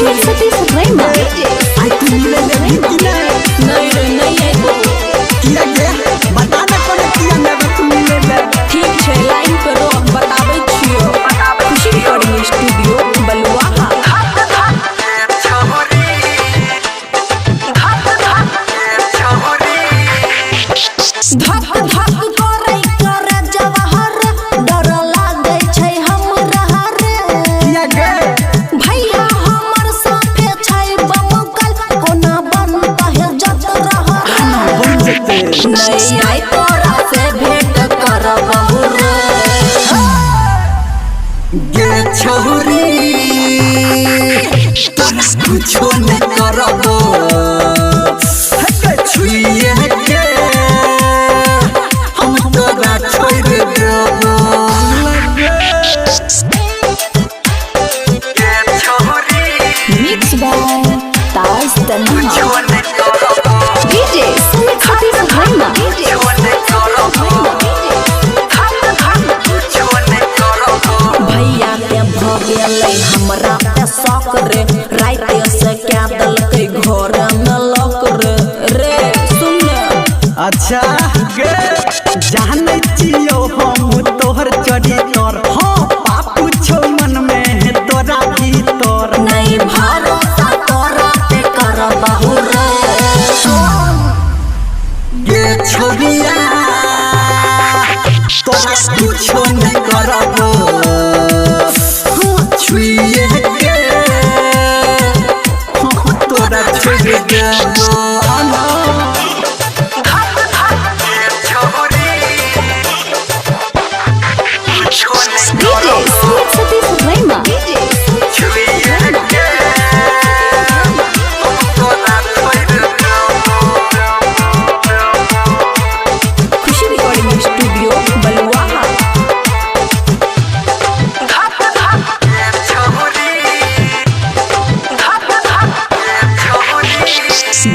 सरस्वती सुप्रीमा आई तू मिले ले भी कि नहीं रे नहीं है वो किया गे बता ना कोने किया मैं तू मिले ले ठीक है लाइन पे रो बताबै छियो खुशी रिकॉर्डिंग स्टूडियो बलुआहा धक धक करे करे जवाहर डर लागे छै हमरा रे किया गे भैया हमर साथे छै बमकल कोना बन कहे जत रह बन जते नहीं आई तोरा से भेंट करबहु रे गे छोरी तोरा कुछो न करबो हके छुइए के हम तोरा छोड़ देबो गे छोरी मिक्स बाय ताज तन्हा कुछो न करबो डीजे सरस्वती सुप्रीमा कुछो न करबो कुछो न करबो भैया के भ गेलै हमरा पे शौक रे राइते से क्या दलकै घर में लॉक रे सुन ले अच्छा गे जानै छियो हम तोहर चढ़ी तोर हाँ पापू छो मन में तोरा भीतर नहीं भरोसा तोरा पे करबहु रे गे छोरिया तोरा कुछो नहीं करबो छुइए के तोरा छोड़ देबो आना डीजे सरस्वती सुप्रीमा खुशी रिकॉर्डिंग स्टूडियो बलुआहा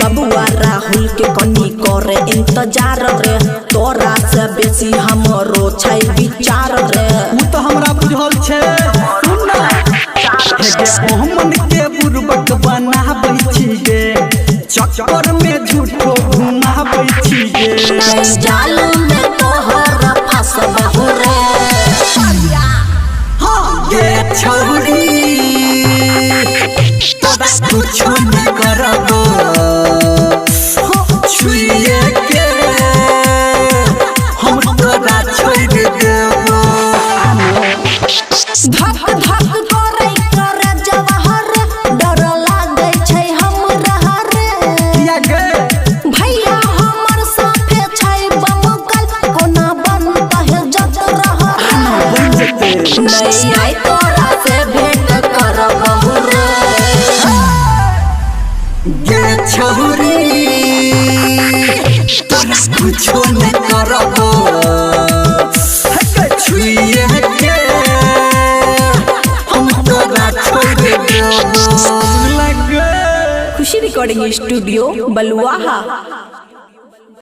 बबुआ राहुल के कनी करे इंतजार रे तोरा से बेसी हमरो छै विचार रे उ तो हमरा बुझल छे सुन ना हे मोहम्मद के बुरबक बनाबै छी गे चक्कर में झूठो घुमाबै छी गे जाल में तोहर फसबहु रे हाँ गे छोरी तोरा कुछो नहीं करबो छुइए के हम तोरा छोड़ देबो धक धक करे करे जवाहर डर लागे छै हमरा रे किया गे भैया हमर साथे छै बमकल कोना बन कहे जत रह बन जते नहीं आई तोरा से भेंट करबहु रे गे छोरी तोरा कुछो नहीं करबो हके छुइए के हम तोरा छोड़ देबो खुशी रिकॉर्डिंग स्टूडियो बलुआहा